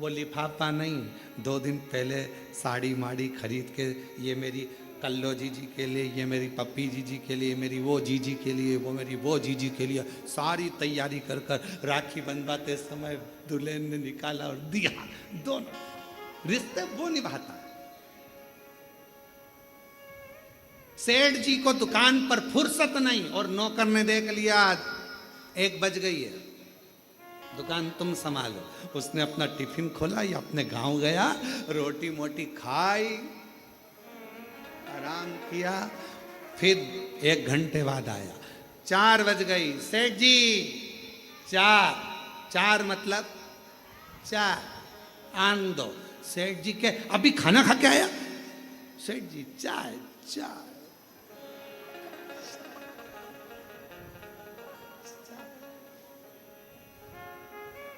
वो लिफाफा नहीं, 2 दिन पहले साड़ी माड़ी खरीद के, ये मेरी कल्लो जीजी के लिए, ये मेरी पप्पी जीजी के लिए, मेरी वो जीजी के लिए, वो मेरी वो जीजी के लिए, सारी तैयारी कर कर राखी बंधवाते समय दुल्हन ने निकाला और दिया। दोनों रिश्ते वो निभाता है। सेठ जी को दुकान पर फुर्सत नहीं और नौकर ने देख लिया 1 बज गई है, दुकान तुम संभालो। उसने अपना टिफिन खोला या अपने गांव गया, रोटी मोटी खाई, आराम किया, फिर 1 घंटे बाद आया, 4 बज गई, सेठ जी 4 मतलब 4 आन दो। सेठ जी के अभी खाना खा के आया, सेठ जी चाय।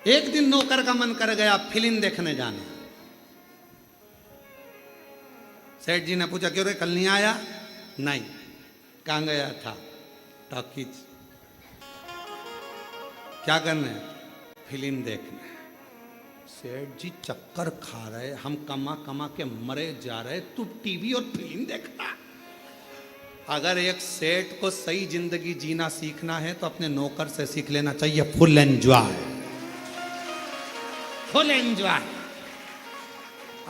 एक दिन नौकर का मन कर गया फिल्म देखने जाने। सेठ जी ने पूछा क्यों रे, कल नहीं आया? नहीं। कहाँ गया था? टॉकीज। क्या करने? फिल्म देखने। सेठ जी चक्कर खा रहे, हम कमा कमा के मरे जा रहे, तू टीवी और फिल्म देखना। अगर एक सेठ को सही जिंदगी जीना सीखना है तो अपने नौकर से सीख लेना चाहिए, फुल एंजॉय, फुल एंजॉय।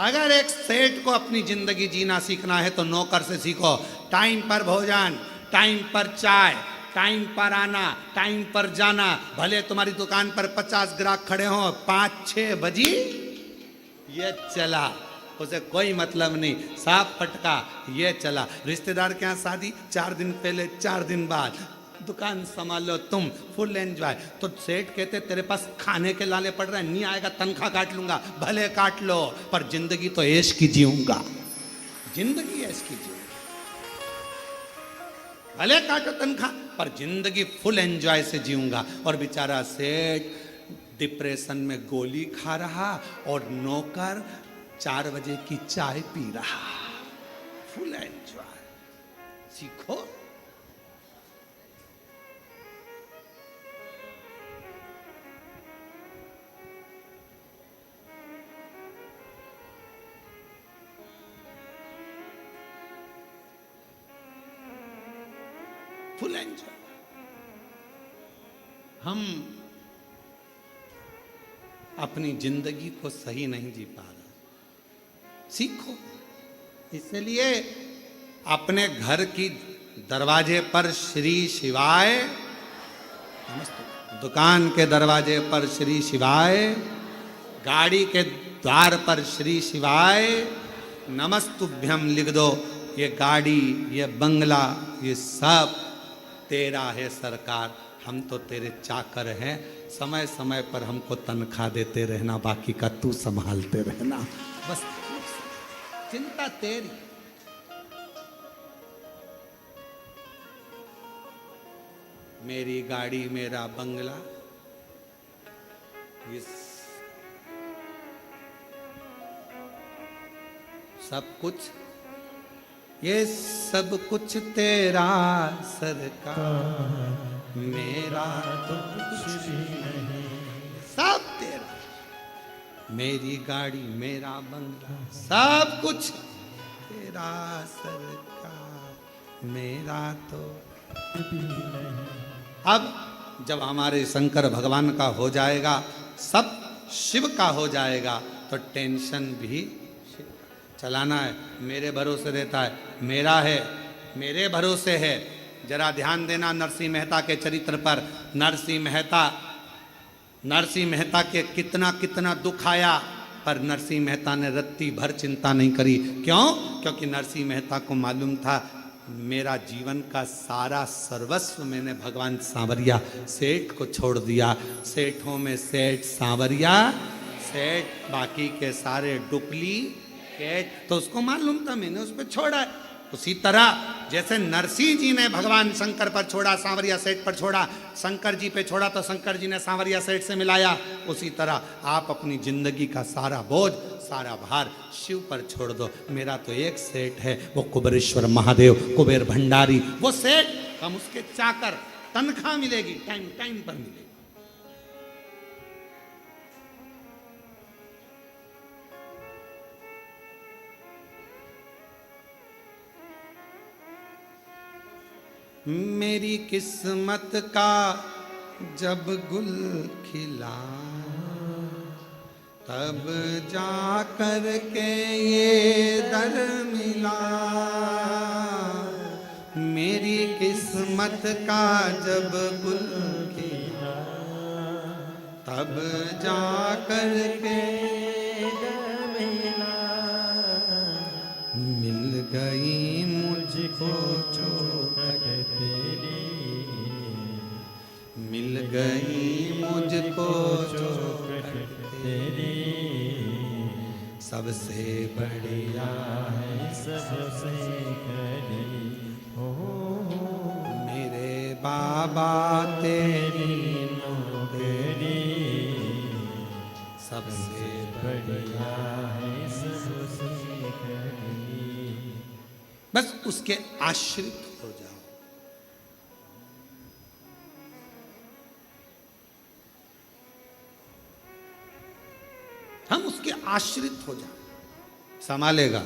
अगर एक सेठ को अपनी जिंदगी जीना सीखना है तो नौकर से सीखो। टाइम पर भोजन, टाइम पर चाय, टाइम पर आना, टाइम पर जाना। भले तुम्हारी दुकान पर 50 ग्राहक खड़े हों, 5-6 बजी ये चला, उसे कोई मतलब नहीं, साफ पटका ये चला। रिश्तेदार के यहाँ शादी 4 दिन पहले, 4 दिन बाद, दुकान संभालो तुम, फुल एंजॉय। तो सेठ कहते तेरे पास खाने के लाले पड़ रहे हैं, नहीं आएगा तनख्वाह काट लूंगा। भले काट लो, पर जिंदगी तो ऐश की जीऊंगा, जिंदगी ऐश की जीऊंगा। भले काटो तनख्वाह, पर जिंदगी फुल एंजॉय से जीऊंगा। और बेचारा सेठ डिप्रेशन में गोली खा रहा और नौकर 4 बजे की चाय पी रहा। Full enjoy. सीखो। Full enjoy. हम अपनी जिंदगी को सही नहीं जी पा रहे, सीखो। इसलिए अपने घर की दरवाजे पर श्री शिवाय, दुकान के दरवाजे पर श्री शिवाय, गाड़ी के द्वार पर श्री शिवाय नमस्तुभ्यम लिख दो, ये गाड़ी, ये बंगला, ये सब तेरा है सरकार, हम तो तेरे चाकर हैं, समय समय पर हमको तनख्वाह देते रहना, बाकी का तू संभालते रहना, बस चिंता तेरी। मेरी गाड़ी, मेरा बंगला, इस सब कुछ, ये सब कुछ तेरा सरकार, मेरा तो कुछ भी नहीं, सब तेरा। मेरी गाड़ी, मेरा बंगला, सब कुछ तेरा सरकार, मेरा तो कुछ भी नहीं। अब जब हमारे शंकर भगवान का हो जाएगा, सब शिव का हो जाएगा, तो टेंशन भी चलाना है मेरे भरोसे रहता है, मेरा है, मेरे भरोसे है। जरा ध्यान देना नरसिंह मेहता के चरित्र पर। नरसिंह मेहता के कितना कितना दुख आया, पर नरसिंह मेहता ने रत्ती भर चिंता नहीं करी। क्यों? क्योंकि नरसिंह मेहता को मालूम था मेरा जीवन का सारा सर्वस्व मैंने भगवान सांवरिया सेठ को छोड़ दिया। सेठों में सेठ सांवरिया सेठ, बाकी के सारे डुप्लीकेट। तो उसको मालूम था मैंने उस पर छोड़ा है। उसी तरह जैसे नरसिंह जी ने भगवान शंकर पर छोड़ा, सांवरिया सेठ पर छोड़ा, शंकर जी पे छोड़ा तो शंकर जी ने सांवरिया सेठ से मिलाया, उसी तरह आप अपनी जिंदगी का सारा बोझ, सारा भार शिव पर छोड़ दो। मेरा तो एक सेठ है, वो कुबेरेश्वर महादेव, कुबेर भंडारी, वो सेठ, हम उसके चाकर, तनख्वाह मिलेगी, टाइम टाइम पर मिलेगी। मेरी किस्मत का जब गुल खिला, तब जा कर के ये दर मिला। मेरी किस्मत का जब गुल खिला, तब जा कर के दर मिला। मिल गई मुझको चौखट तेरी, मिल गई मुझको चौखट तेरी, सबसे बढ़िया है सबसे कड़ी हो। मेरे बाबा तेरी नौकरी, सबसे बढ़िया है सबसे कड़ी। बस उसके आश्रित हो जाओ। हम उसके आश्रित हो जाओ, संभालेगा।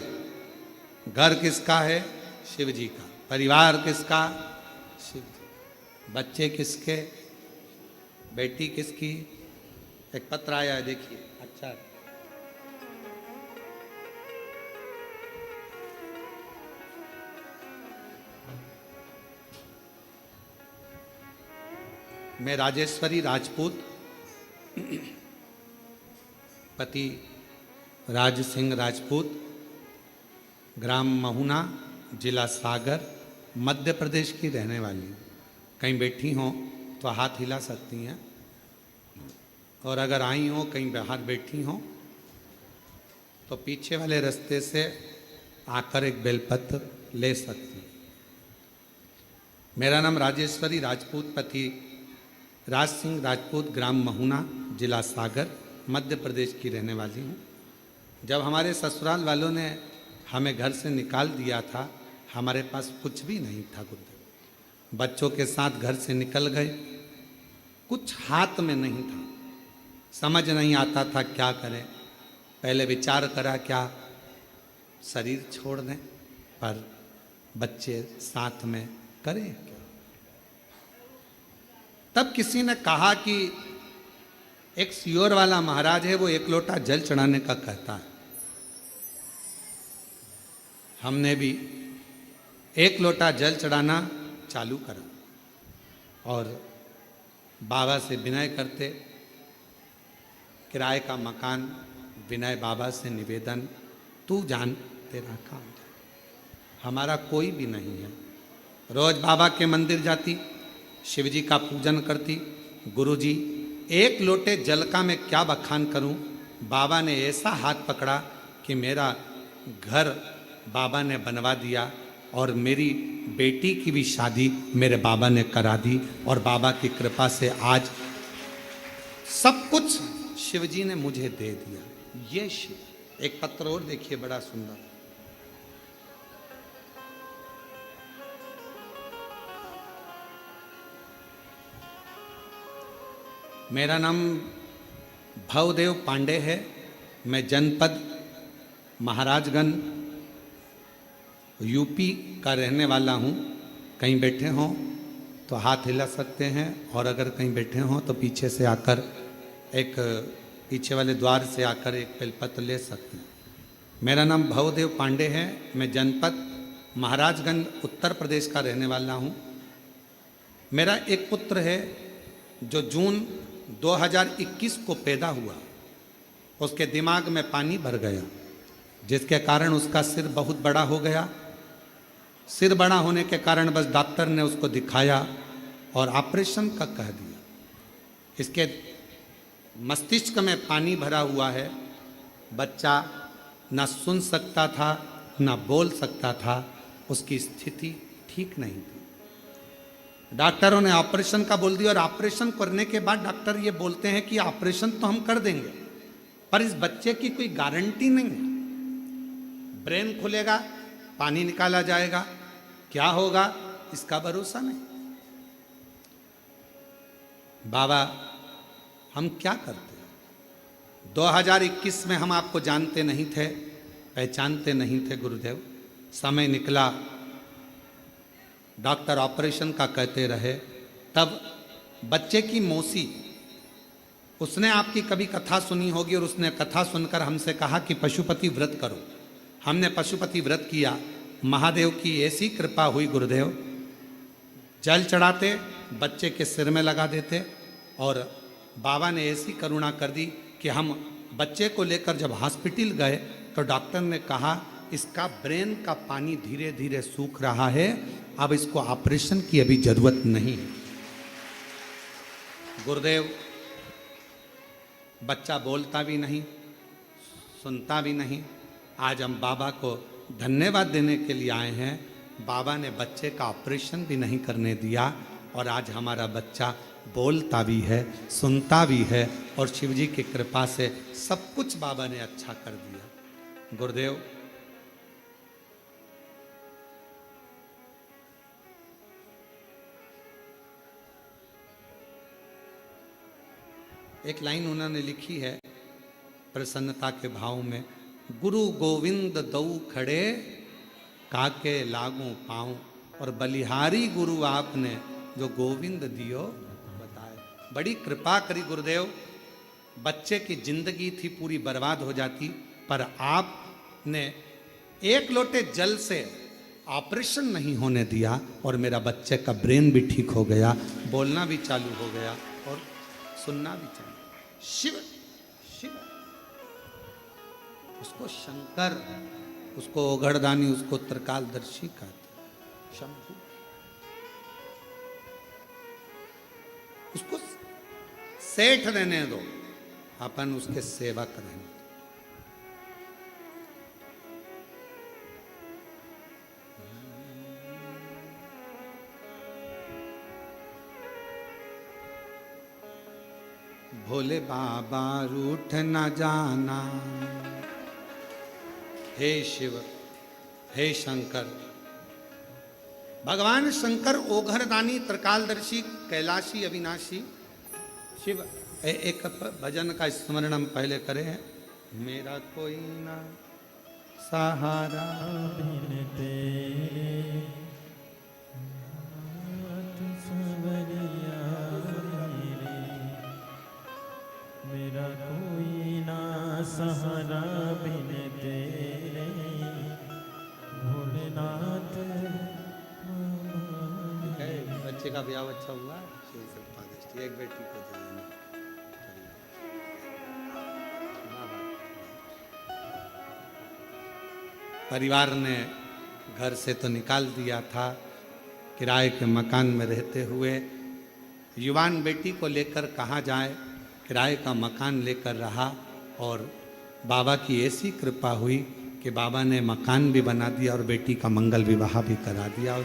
घर किसका है? शिव जी का। परिवार किसका? शिव जी। बच्चे किसके? बेटी किसकी? एक पत्र आया है, देखिए। अच्छा, मैं राजेश्वरी राजपूत, पति राज सिंह राजपूत, ग्राम महुना, जिला सागर, मध्य प्रदेश की रहने वाली हूँ। कहीं बैठी हों तो हाथ हिला सकती हैं, और अगर आई हों कहीं बाहर बैठी हों तो पीछे वाले रास्ते से आकर एक बेलपत्र ले सकती हैं। मेरा नाम राजेश्वरी राजपूत, पति राज सिंह राजपूत, ग्राम महुना, जिला सागर, मध्य प्रदेश की रहने वाली हूँ। जब हमारे ससुराल वालों ने हमें घर से निकाल दिया था, हमारे पास कुछ भी नहीं था गुरुदेव। बच्चों के साथ घर से निकल गए, कुछ हाथ में नहीं था, समझ नहीं आता था क्या करें। पहले विचार करा क्या शरीर छोड़ दें, पर बच्चे साथ में करें क्या। तब किसी ने कहा कि एक सियोर वाला महाराज है, वो एक लोटा जल चढ़ाने का कहता है। हमने भी एक लोटा जल चढ़ाना चालू करा और बाबा से विनय करते, किराए का मकान, विनय बाबा से निवेदन, तू जान तेरा काम। हमारा कोई भी नहीं है। रोज बाबा के मंदिर जाती, शिव जी का पूजन करती। गुरु जी, एक लोटे जल का मैं क्या बखान करूं। बाबा ने ऐसा हाथ पकड़ा कि मेरा घर बाबा ने बनवा दिया और मेरी बेटी की भी शादी मेरे बाबा ने करा दी। और बाबा की कृपा से आज सब कुछ शिव जी ने मुझे दे दिया। ये शिव। एक पत्र और देखिए, बड़ा सुंदर। मेरा नाम भवदेव पांडे है। मैं जनपद महाराजगंज यूपी का रहने वाला हूँ। कहीं बैठे हों तो हाथ हिला सकते हैं, और अगर कहीं बैठे हों तो पीछे से आकर एक पीछे वाले द्वार से आकर एक बेलपत्र ले सकते हैं। मेरा नाम भवदेव पांडे है। मैं जनपद महाराजगंज उत्तर प्रदेश का रहने वाला हूँ। मेरा एक पुत्र है जो जून 2021 को पैदा हुआ। उसके दिमाग में पानी भर गया, जिसके कारण उसका सिर बहुत बड़ा हो गया। सिर बड़ा होने के कारण बस डॉक्टर ने उसको दिखाया और ऑपरेशन का कह दिया। इसके मस्तिष्क में पानी भरा हुआ है। बच्चा ना सुन सकता था, ना बोल सकता था। उसकी स्थिति ठीक नहीं थी। डॉक्टरों ने ऑपरेशन का बोल दिया, और ऑपरेशन करने के बाद डॉक्टर ये बोलते हैं कि ऑपरेशन तो हम कर देंगे, पर इस बच्चे की कोई गारंटी नहीं है। ब्रेन खुलेगा, पानी निकाला जाएगा, क्या होगा इसका भरोसा नहीं। बाबा, हम क्या करते? 2021 में हम आपको जानते नहीं थे, पहचानते नहीं थे गुरुदेव। समय निकला, डॉक्टर ऑपरेशन का कहते रहे। तब बच्चे की मौसी, उसने आपकी कभी कथा सुनी होगी, और उसने कथा सुनकर हमसे कहा कि पशुपति व्रत करो। हमने पशुपति व्रत किया। महादेव की ऐसी कृपा हुई गुरुदेव, जल चढ़ाते, बच्चे के सिर में लगा देते, और बाबा ने ऐसी करुणा कर दी कि हम बच्चे को लेकर जब हॉस्पिटल गए तो डॉक्टर ने कहा इसका ब्रेन का पानी धीरे धीरे सूख रहा है, अब इसको ऑपरेशन की अभी जरूरत नहीं है। गुरुदेव, बच्चा बोलता भी नहीं, सुनता भी नहीं। आज हम बाबा को धन्यवाद देने के लिए आए हैं। बाबा ने बच्चे का ऑपरेशन भी नहीं करने दिया, और आज हमारा बच्चा बोलता भी है, सुनता भी है, और शिव जी की कृपा से सब कुछ बाबा ने अच्छा कर दिया। गुरुदेव, एक लाइन उन्होंने लिखी है प्रसन्नता के भाव में, गुरु गोविंद दऊ खड़े काके लागू पाऊं, और बलिहारी गुरु आपने जो गोविंद दियो बताए। बड़ी कृपा करी गुरुदेव। बच्चे की जिंदगी थी पूरी बर्बाद हो जाती, पर आपने एक लोटे जल से ऑपरेशन नहीं होने दिया, और मेरा बच्चे का ब्रेन भी ठीक हो गया, बोलना भी चालू हो गया और सुनना भी चालू। शिव शिव, उसको शंकर, उसको ओघड़दानी, उसको त्रिकालदर्शी कहते, शंभु। उसको सेठ रहने दो, अपन उसके सेवक रहेंगे। भोले बाबा रूठ न जाना, हे शिव, हे शंकर। भगवान शंकर ओघरदानी, त्रिकालदर्शी, कैलाशी, अविनाशी शिव। एक भजन का स्मरण हम पहले करें। मेरा कोई ना सहारा बिन तेरे, तू सवरिया मेरे, मेरा कोई ना सहारा बिन तेरे, भोलेनाथ। बच्चे का ब्याह अच्छा हुआ, एक बेटी को दे देना। परिवार ने घर से तो निकाल दिया था, किराए के मकान में रहते हुए युवान बेटी को लेकर कहाँ जाए, किराए का मकान लेकर रहा। और बाबा की ऐसी कृपा हुई कि बाबा ने मकान भी बना दिया और बेटी का मंगल विवाह भी करा दिया। और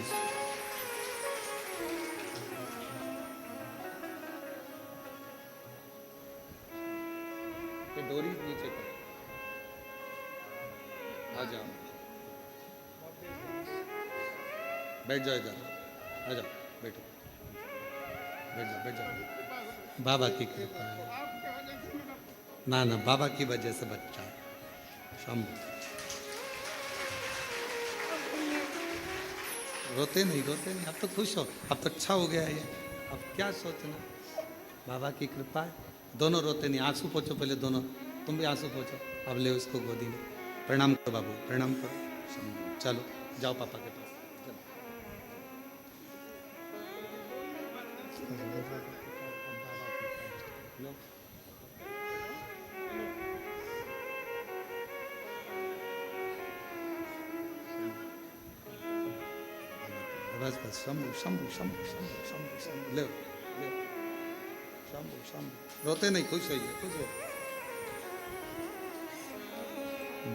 डोरी नीचे कर आ जाओ, बैठ जाओ इधर, आ जाओ, बैठो, बैठ जाओ। बाबा की कृपा है, ना ना बाबा की वजह से बच्चा शंभू। रोते नहीं, रोते नहीं, अब तो खुश हो, अब तो अच्छा हो गया ये, अब क्या सोचना, बाबा की कृपा है। दोनों रोते नहीं, आंसू पोछो पहले दोनों, तुम भी आंसू पोछो, अब ले उसको गोदी में। प्रणाम करो बाबू, प्रणाम करो। चलो जाओ पापा के पास, चलो। बस बस, शंभू शंभू शंभू शंभू शंभू शंभू, ले ले, शंभू शंभू, रोते नहीं, खुश होइए, खुश हो।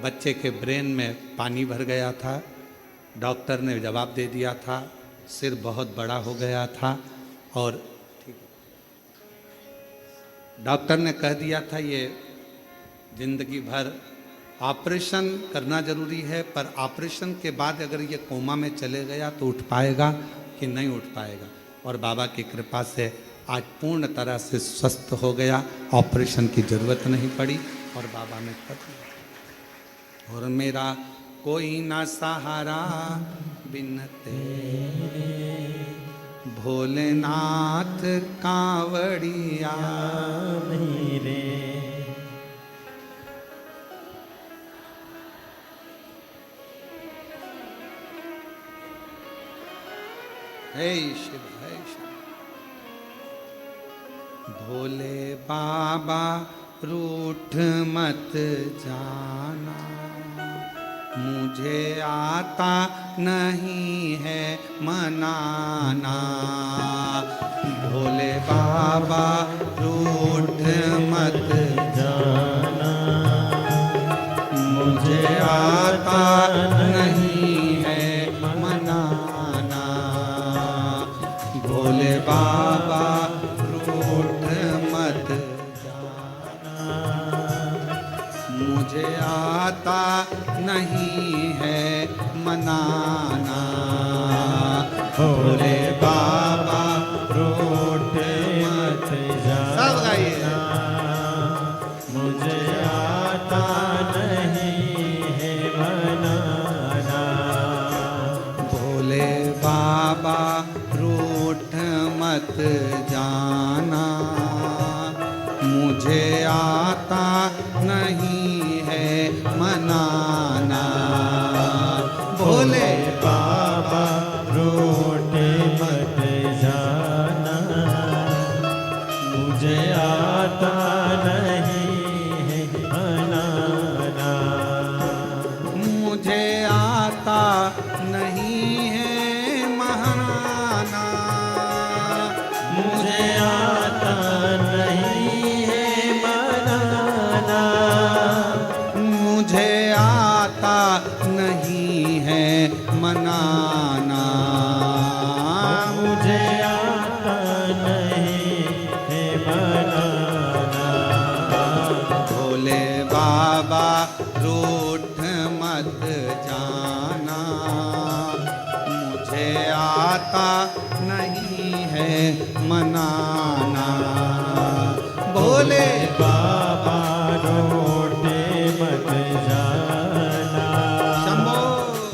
बच्चे के ब्रेन में पानी भर गया था, डॉक्टर ने जवाब दे दिया था, सिर बहुत बड़ा हो गया था और ठीक है, डॉक्टर ने कह दिया था ये जिंदगी भर ऑपरेशन करना जरूरी है, पर ऑपरेशन के बाद अगर ये कोमा में चले गया तो उठ पाएगा कि नहीं उठ पाएगा। और बाबा की कृपा से आज पूर्ण तरह से स्वस्थ हो गया, ऑपरेशन की जरूरत नहीं पड़ी और बाबा ने कर दिया। और मेरा कोई ना सहारा बिन तेरे, भोलेनाथ कांवड़िया मेरे। हे शिव, हे शिव। भोले बाबा रूठ मत जाना, मुझे आता नहीं है मनाना। भोले बाबा रूठ मत जाना, मुझे आता नहीं है मनाना। भोले बाबा रूठ मत जाना, मुझे आता नहीं है मनाना। भोले बाबा रूठ मत सब गाइए। जाना, मुझे आता नहीं है मनाना। भोले बाबा रूठ मत जाना, मुझे आता नहीं है मनाना। भोले बाबा रूठ मत जाना, मुझे आता नहीं है मनाना। मुझे आता नहीं है महाना, मुझे आता नहीं है मनाना। मुझे आता नहीं है मनाना। मुझे आता नहीं है मनाना। भोले बाबा रूठ मत जाना, मुझे आता नहीं है मनाना। भोले बाबा रूठ मत जाना, शंभो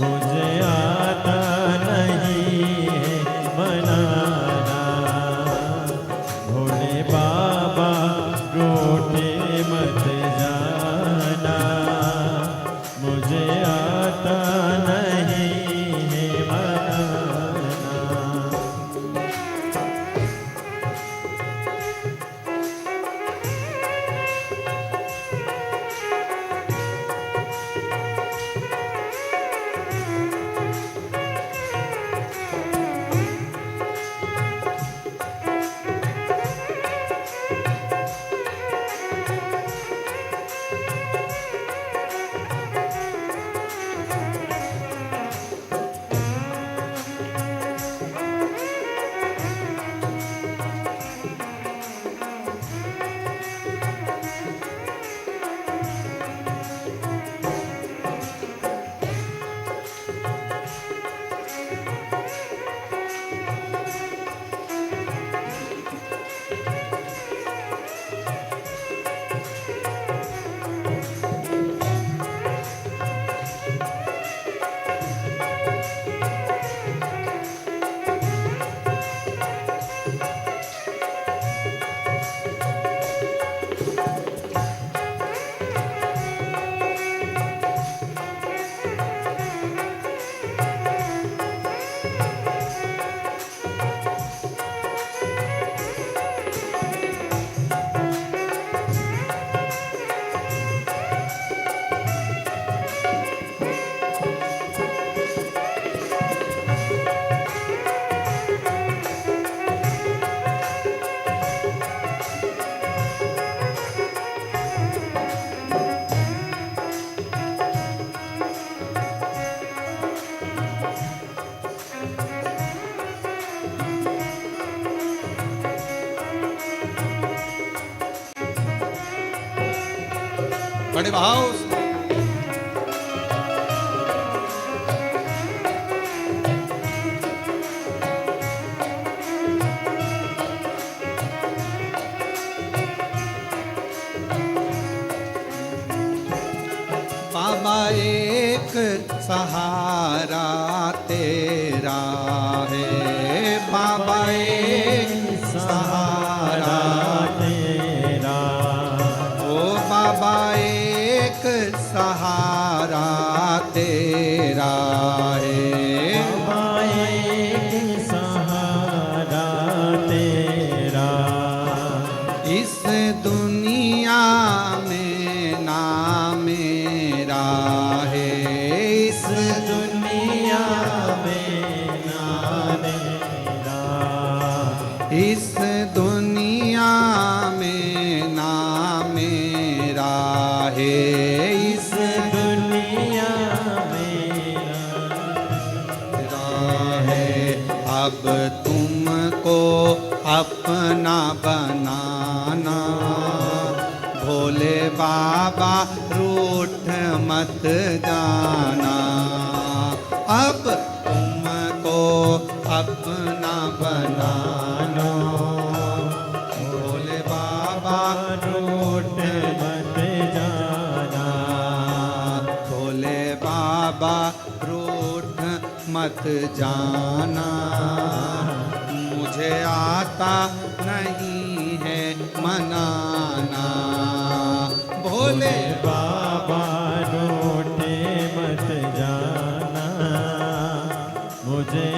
मुझे आता नहीं है मनाना। भोले बाबा रूठ मत जाना, मुझे आता नहीं है मनाना। बड़े भाव से। बाबा एक सहारा तेरा है, बाबा एक सहारा तेरा, ओ बाबा एक सहारा तेरा है, बाबा एक सहारा तेरा, इस दुनिया में ना मेरा है, इस दुनिया में ना मेरा, इस दुनिया में ना मेरा है, इस दुनिया में मेरा है। अब तुमको अपना बनाना, भोले बाबा रूठ मत जाना। अब तुमको अपना बनाना, भोले बाबा रूठ मत जाना, भोले बाबा रूठ मत जाना। मुझे आता नहीं है मनाना, भोले बाबा रूठे मत जाना, मुझे